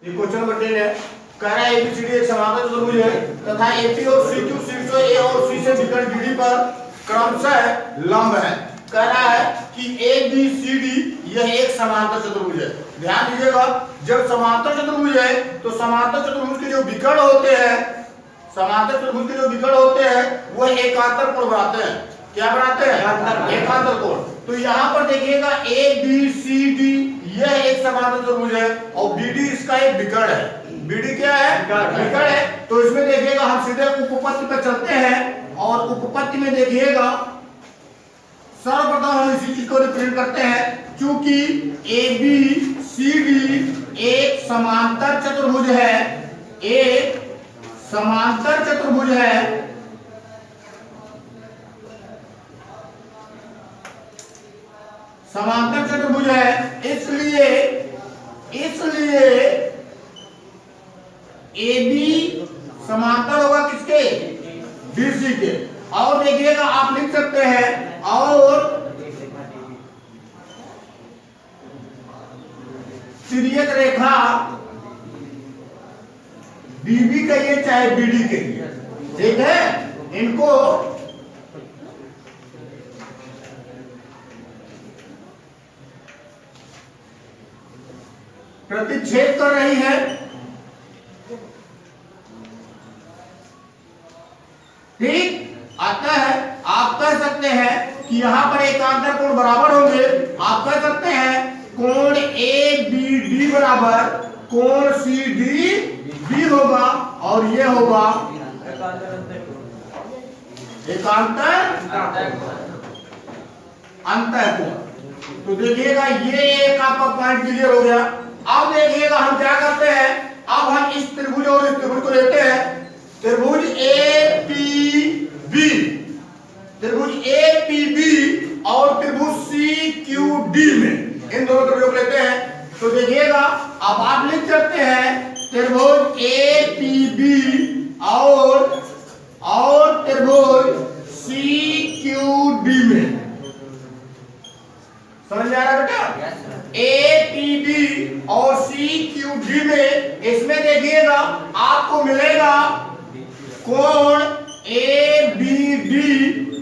ये question number 10 है। कह रहा है एबीसीडी एक समांतर चतुर्भुज है तथा एपी और सीक्यू शीर्षों ए और सी से विकर्ण बीडी पर क्रमशः लंब है। कह रहा है कि एबीसीडी यह एक समांतर चतुर्भुज है। ध्यान दीजिएगा, जब समांतर चतुर्भुज है तो समांतर चतुर्भुज के जो विकर्ण होते हैं, समांतर चतुर्भुज के जो विकर्ण होते हैं वह एकांतर कोण बनाते हैं। क्या बनाते हैं? एकांतर कोण। तो यहाँ पर देखिएगा ए बी सी डी यह एक समांतर चतुर्भुज है और बीडी इसका एक विकर्ण है। बीडी क्या है? विकर्ण है। तो इसमें देखिएगा हम सीधे उपपत्ति पर चलते हैं और उपपत्ति में देखिएगा सर्वप्रथम हम इसी चीज को रिप्रेजेंट करते हैं। चूंकि ए बी सी डी एक समांतर चतुर्भुज है, एक समांतर चतुर्भुज है, समांतर चतुर्भुज है, इसलिए ए बी समांतर होगा किसके? बीसी के। और देखिएगा आप लिख सकते हैं और तिर्यक रेखा बीबी कहिए चाहे बीडी कहिए, ठीक है, इनको प्रतिच्छेद कर रही है। ठीक, अतः आप कह सकते हैं कि यहां पर एकांतर कोण बराबर होंगे। आप कह सकते हैं कोण ए बी डी बराबर कोण सी डी बी होगा और ये होगा एकांतर अंतःकोण। तो देखिएगा ये एक आपका पॉइंट क्लियर हो गया। अब देखिएगा हम क्या करते हैं, अब हम इस त्रिभुज और इस त्रिभुज को लेते हैं, त्रिभुज ए पी बी, त्रिभुज ए पी बी और त्रिभुज सी क्यू डी में इन दोनों त्रिभुजों को लेते हैं। तो देखिएगा अब आप लिख सकते हैं त्रिभुज ए पी बी और त्रिभुज सी क्यू डी में। समझ में आ रहा है बेटा? ए पी बी और सी क्यू डी में, इसमें देखिएगा आपको मिलेगा कोण ए बी डी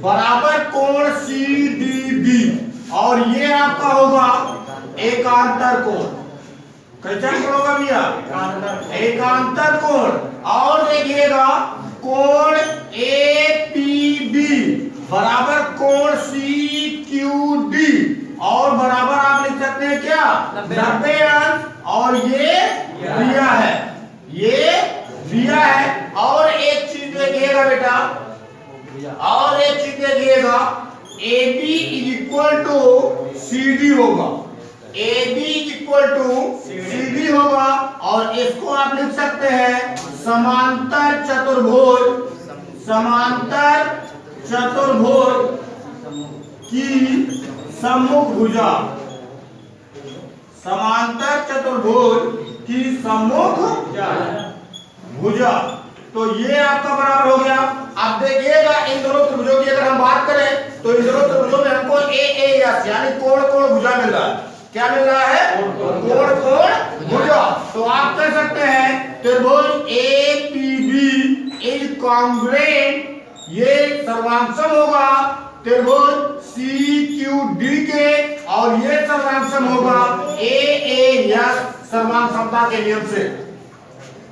बराबर कोण सी डी बी और ये आपका होगा एकांतर कोण। कैसा कोण होगा भैया? एकांतर कोण। और देखिएगा कोण ए पी बी बराबर कोण सी क्यू डी और बराबर आप लिख सकते हैं क्या? 90 अंश। और ये दिया है, ये दिया है। और एक चीज देखिएगा बेटा, और एक चीज देखिएगा A B is equal to C D होगा, A B is equal to C D होगा। और इसको आप लिख सकते हैं समांतर चतुर्भुज, समांतर चतुर्भुज की सम्मुख भुजा, समांतर चतुर्भुज की सम्मुख भुजा। तो ये आपका बराबर हो गया। अब देखिएगा इन दोनों त्रिभुजों की अगर हम बात करें तो इन दोनों त्रिभुजों में हमको ए ए एस यानी कोण कोण भुजा मिल रहा है। क्या मिल रहा है? कोण कोण भुजा। तो आप कह सकते हैं त्रिभुज A P B is congruent, ये सर्वांशम होगा त्रिभुज सी क्यू डी के और ये सर्वांशम होगा ए ए एस सर्वांशमता के नियम से।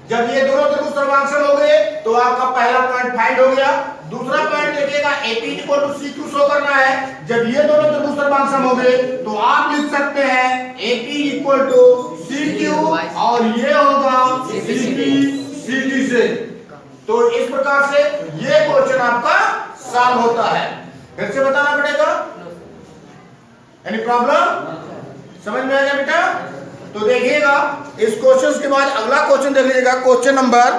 जब ये दोनों त्रिभुज सर्वांशम हो गए तो आपका पहला पॉइंट फाइंड हो गया। दूसरा पॉइंट देखिएगा AP equal to C Q show करना है। जब ये दोनों त्रिभुज सर्वांशम हो गए तो आप लिख सकते हैं AP equal to C Q और ये होगा सीपी सीटी से। तो इस प्रकार से ये क्वेश्चन आपका सॉल्व होता है। फिर से बताना पड़ेगा, एनी प्रॉब्लम? समझ में आ गया बेटा? तो देखिएगा इस क्वेश्चन के बाद अगला क्वेश्चन देख लीजिएगा, क्वेश्चन नंबर,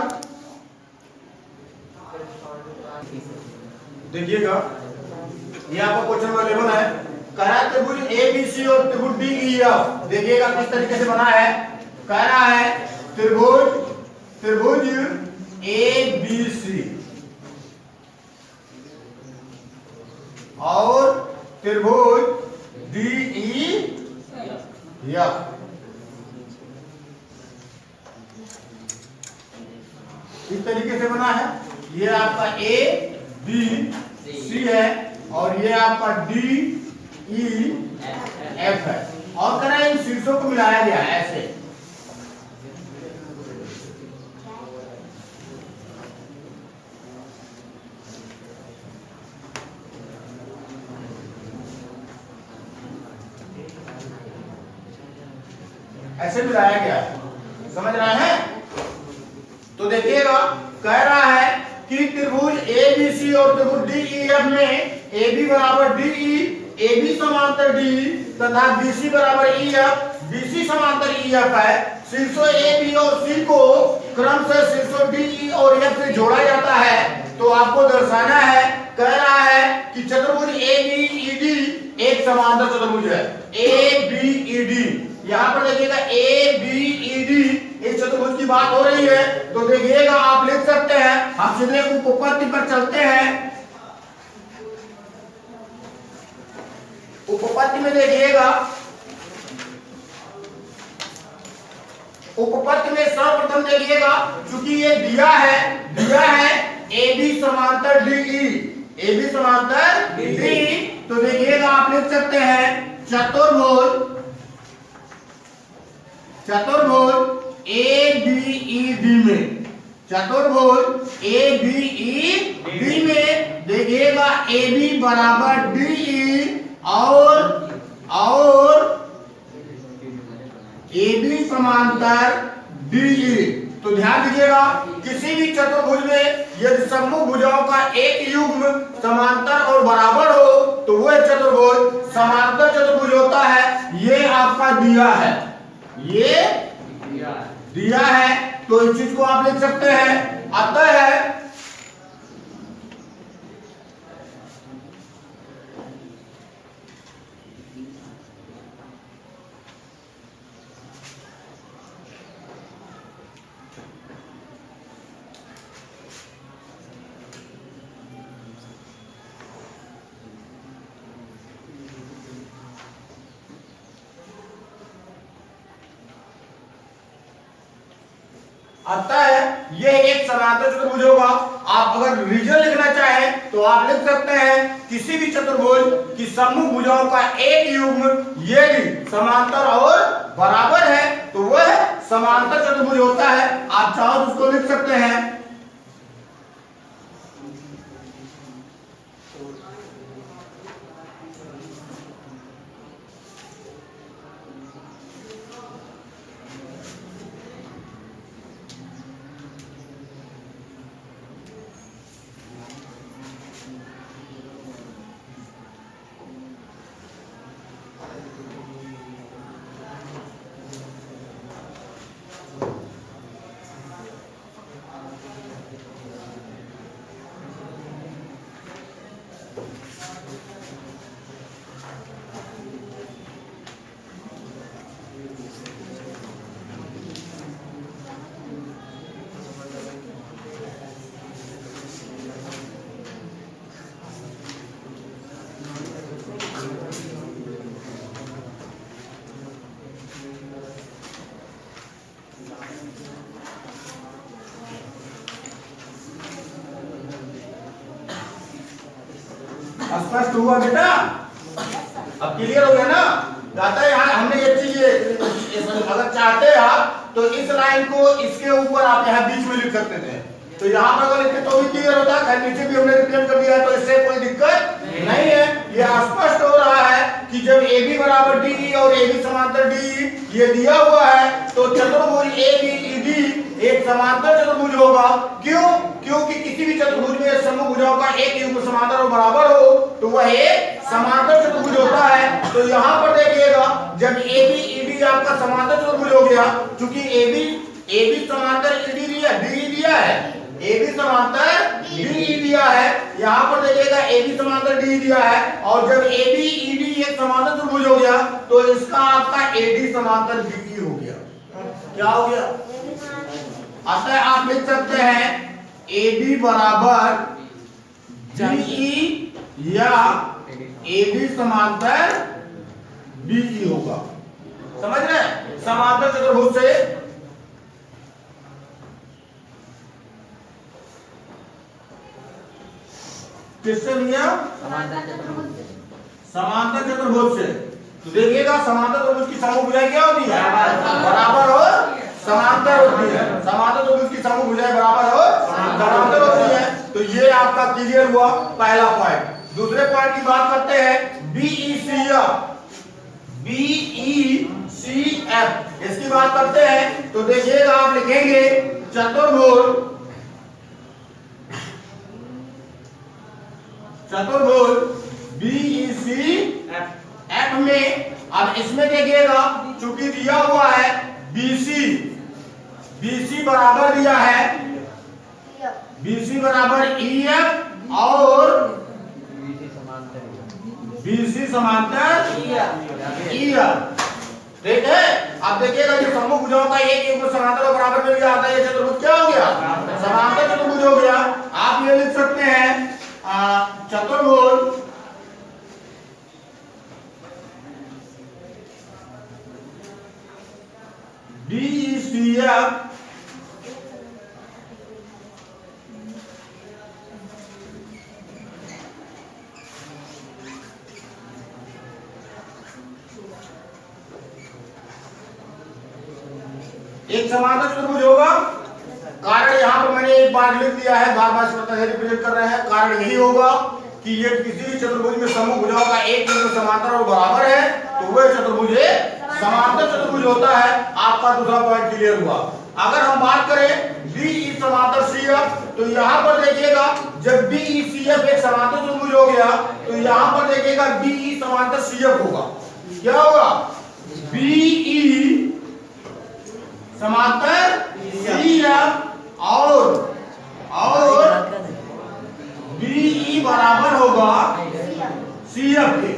देखिएगा ये आपका क्वेश्चन नंबर 11 है। कह रहा है त्रिभुज ए बी सी और त्रिभुज डी ई एफ, देखिएगा किस तरीके से बना है। कह रहा है त्रिभुज ए बी सी और त्रिभुज डी ई एफ इस तरीके से बना है। ये आपका ए बी सी है और ये आपका डी ई एफ है और कह रहा है इन शीर्षों को मिलाया गया है ऐसे। ऐसे मिलाया गया है, समझ रहे हैं? तो देखिएगा कह रहा है कि त्रिभुज ए बी सी और त्रिभुज डी ई एफ में ए बी बराबर डी ई, ए बी समांतर डी तथा बी सी बराबर ई एफ, बी सी समांतर ई एफ है। शीर्षों ए बी और सी को क्रम से शीर्षों डी ई और एफ से जोड़ा जाता है। तो आपको दर्शाना है, कह रहा है कि चतुर्भुज ए बी ई डी एक समांतर चतुर्भुज है। ए बी ई डी, यहाँ पर देखिएगा ए बी ई डी एक चतुर्भुज की बात हो रही है। तो देखिएगा आप लिख सकते हैं, हम सीधे उपपत्ति पर चलते हैं। उपपत्ति में देखिएगा, उपपत्ति में सर्वप्रथम देखिएगा चूंकि ये दिया है ए बी समांतर डी ई, ए बी समांतर डी, तो देखिएगा आप लिख सकते हैं चतुर्भुज ए बी ई डी में, चतुर्भुज ए बी ई डी में देखिएगा ए बी बराबर डी ई और ए बी समांतर डी ई। तो ध्यान दीजिएगा किसी भी चतुर्भुज में यदि सम्मुख भुजाओं का एक युग्म समांतर और बराबर हो तो वह चतुर्भुज समांतर चतुर्भुज होता है। ये आपका दिया है, ये दिया है, तो इस चीज को आप लिख सकते हैं। अतः यह एक समांतर चतुर्भुज होगा। आप अगर रीजन लिखना चाहें तो आप लिख सकते हैं किसी भी चतुर्भुज की सम्मुख भुजाओं का एक युग्म यदि समांतर और बराबर है तो वह समांतर चतुर्भुज होता है। आप चाहो तो उसको लिख सकते हैं। स्पष्ट हुआ बेटा? अब क्लियर हो गया ना? कहता है यहाँ हमने ये चीज अगर चाहते हैं आप तो इस लाइन को इसके ऊपर आप यहाँ बीच में लिख सकते थे, तो यहाँ पर अगर लिखे तो भी क्लियर होता है। नीचे भी हमने रिप्लेस कर दिया तो इससे कोई दिक्कत नहीं है। ये स्पष्ट हो रहा है कि जब ए बी बराबर डी ई और ए बी समांतर डी ये दिया हुआ है तो चतुर्भुज ए बी ई डी एक समांतर चतुर्भुज होगा। क्यों? क्योंकि किसी भी चतुर्भुज में सम्मुख भुजाओं का एक युग्म समांतर और बराबर हो तो वह एक समांतर चतुर्भुज होता है। तो यहाँ पर देखिएगा जब ए बी ई डी आपका समांतर चतुर्भुज हो गया, क्योंकि ए बी समांतर ई डी दिया, डी दिया है, ए बी समांतर डी दिया है। यहाँ पर देखिएगा ए बी समांतर डी दिया है और जब ए बी ई डी एक समांतर चतुर्भुज हो गया तो इसका आपका ए डी समांतर डी हो गया। क्या हो गया? अतः आप लिख सकते हैं ए बी बराबर डी या ए बी समांतर डी होगा। समझ रहे हैं? समांतर चतुर्भुज से किससे लिया? समांतर चतुर्भुज से। तो देखिएगा समांतर चतुर्भुज की समूह भुजाएं क्या होती है? बराबर और समांतर होती है। समांतर चतुर्भुज की समूह भुजाएं बराबर और समांतर होती है। तो ये आपका क्लियर हुआ पहला पॉइंट। दूसरे पॉइंट की बात करते हैं, BECF। BECF इसकी बात करते हैं। तो देखिएगा आप लिखेंगे चतुर्भुज BECF में, अब इसमें देखिएगा चूंकि दिया हुआ है BC बराबर दिया है, BC बराबर EF और BC समांतर EF। ठीक है। अब देखिएगा जो समूह भुजाओं का एक एक समांतर और बराबर में आता है, ये चतुर्भुज क्या हो गया? समांतर चतुर्भुज हो गया। आप ये लिख सकते हैं चतुर्भुज BECF एक समांतर चतुर्भुज होगा। कारण यहाँ पर मैंने एक बार लिख दिया है, बार बार रिप्रेजेंट कर रहे हैं। कारण यही होगा कि ये किसी चतुर्भुज में समूह भुजाओं का एक बिंदु समांतर और बराबर है, तो वह चतुर्भुज समांतर चतुर्भुज होता है। आपका दूसरा पॉइंट क्लियर हुआ। अगर हम बात करें BE समांतर CF, तो यहाँ पर देखिएगा जब BECF एक समांतर चतुर्भुज हो गया, तो यहाँ पर देखिएगा BE समांतर CF होगा। क्या होगा? BE समांतर CF और BE बराबर होगा CF के।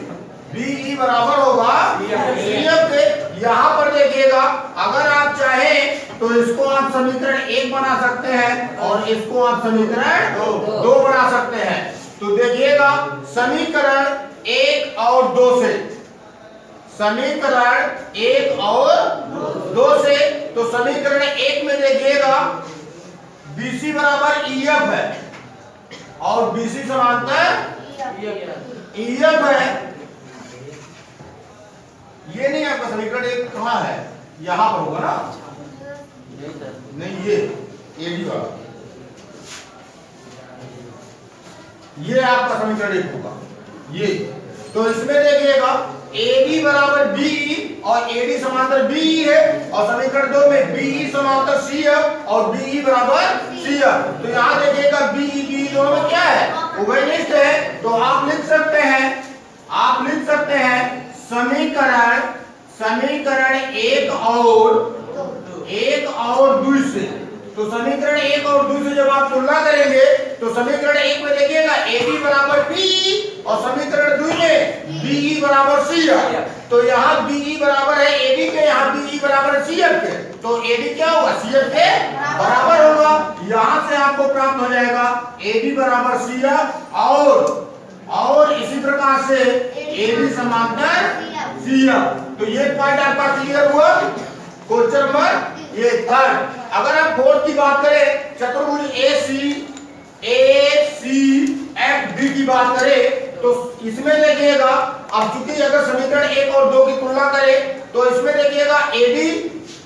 BE बराबर होगा CF के। यहाँ पर देखिएगा अगर आप चाहें तो इसको आप समीकरण 1 बना सकते हैं और इसको आप समीकरण 2 बना सकते हैं। तो देखिएगा समीकरण 1 और 2 से, समीकरण 1 और 2 से, तो समीकरण 1 में देखिएगा BC बराबर EF है और BC समांतर EF है। ये नहीं आपका समीकरण 1 कहाँ है? यहां पर होगा ना? नहीं, ये AD वाला, ये आपका समीकरण 1 होगा ये। तो इसमें देखिएगा AB बराबर BE और AD समांतर BE है, और समीकरण 2 में BE समांतर CF और BE बराबर CF। तो यहाँ देखिएगा BE दोनों में क्या है? उभयनिष्ठ है। तो आप लिख सकते हैं समीकरण 1 और 2 से। तो समीकरण 1 और 2 से जब आप तुलना करेंगे तो समीकरण 1 में देखिएगा AB बराबर BE और समीकरण 2 में BE बराबर CF। तो यहाँ BE बराबर है AB के, यहाँ BE बराबर है CF के। तो AD क्या होगा? CF के बराबर होगा। यहाँ से आपको प्राप्त हो जाएगा AB बराबर CF और इसी प्रकार से AB समांतर CF। तो ये पॉइंट आपका क्लियर हुआ। क्वेश्चन नंबर ये थर्ड। अगर आप फोर्थ की बात करें, चतुर्भुज ACFD की बात करें, तो इसमें देखिएगा अब चूंकि अगर समीकरण 1 और 2 की तुलना करें तो इसमें देखिएगा AD,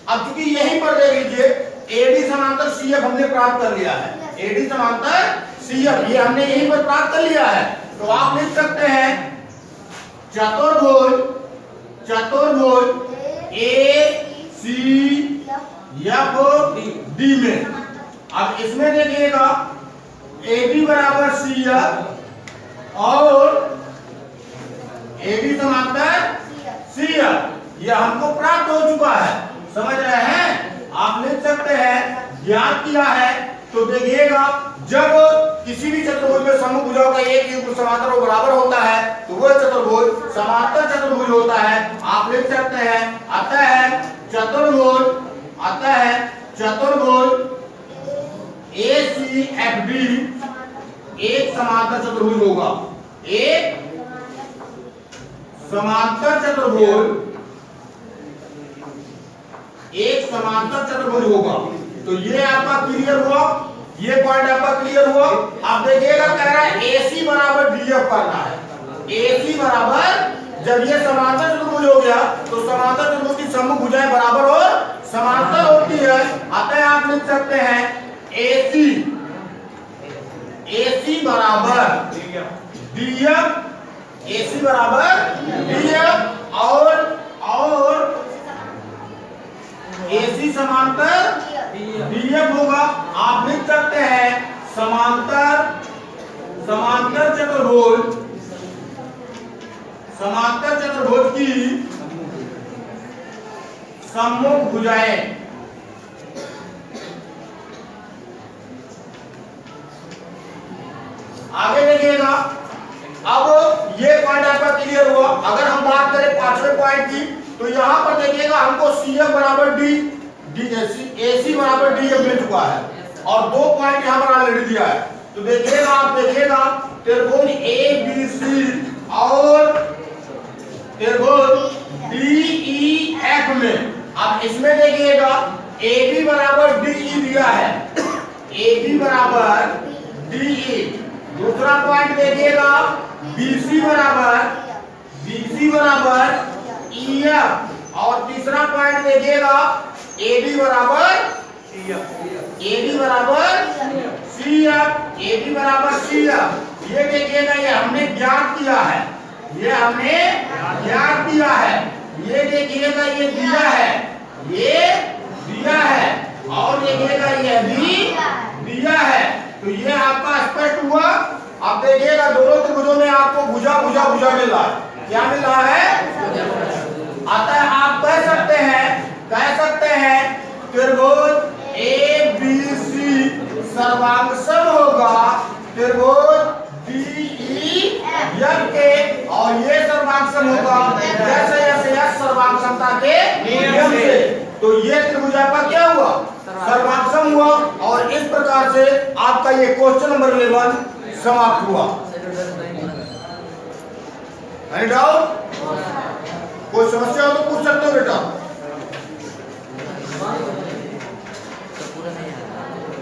अब चूंकि यहीं पर देख लीजिए AD समांतर CF हमने प्राप्त कर लिया है। AD समांतर CF ये हमने यहीं पर प्राप्त कर लिया है। तो आप लिख सकते हैं चतुर्भुज ACFD में। अब इसमें देखिएगा AB बराबर CF और AD समांतर CF, यह हमको प्राप्त हो चुका है। समझ रहे हैं? आप लिख सकते हैं ज्ञात किया है। तो देखिएगा जब किसी भी चतुर्भुज में समूह भुजाओं का एक युग्म समांतर और बराबर होता है तो वह चतुर्भुज समांतर चतुर्भुज होता है। आप लिख सकते हैं अतः चतुर्भुज ACFD एक समांतर चतुर्भुज होगा। एक समांतर चतुर्भुज होगा। तो ये आपका क्लियर हुआ ये पॉइंट आपका क्लियर हुआ। आप देखिएगा कह रहा है AC बराबर DF करना है। AC बराबर, जब ये समांतर चतुर्भुज हो गया तो समांतर चतुर्भुज की सम्मुख भुजाएं बराबर और समांतर होती है। अतः आप लिख सकते हैं AC बराबर DF, AC बराबर DF और AC समांतर DF होगा। आप लिख सकते हैं समांतर चतुर्भुज की सम्मुख भुजाएं आगे देखिएगा। अब ये पॉइंट आपका क्लियर हुआ। अगर हम बात करें पांचवें पॉइंट की तो यहां पर देखिएगा हमको CF बराबर AC बराबर DF मिल चुका है और दो पॉइंट यहां पर ऑलरेडी दिया है। तो देखिएगा, आप देखिएगा त्रिभुज ABC और त्रिभुज DEF में, आप इसमें देखिएगा AB बराबर DE दिया है, AB बराबर DE। दूसरा पॉइंट देखिएगा BC बराबर EF और तीसरा पॉइंट देखिएगा AB बराबर CF। ये देखिएगा, ये हमने ज्ञात किया है, ये देखिएगा ये दिया है और देखिएगा ये भी दिया है। तो ये आपका स्पष्ट हुआ। अब देखिएगा दोनों त्रिभुजों में आपको भुजा मिल रहा है। क्या मिल रहा है? अतः आप कह सकते हैं त्रिभुज ABC सर्वांगसम होगा त्रिभुज DEF के, और ये सर्वांगसम होगा जैसे सर्वांगसमता के नियम से। तो ये त्रिभुज आपका क्या हुआ? सर्वांगसम हुआ। और इस प्रकार से आपका ये क्वेश्चन नंबर 11 समाप्त हुआ। Any doubt? कोई समस्या हो तो पूछ सकते हो बेटा।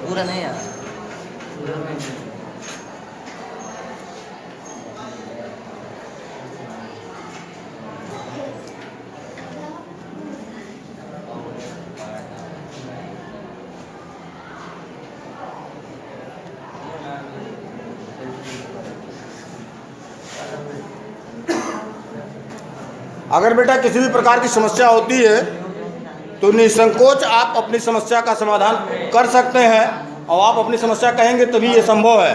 पूरा नहीं आया। अगर बेटा किसी भी प्रकार की समस्या होती है तो निसंकोच आप अपनी समस्या का समाधान कर सकते हैं, और आप अपनी समस्या कहेंगे तभी ये संभव है।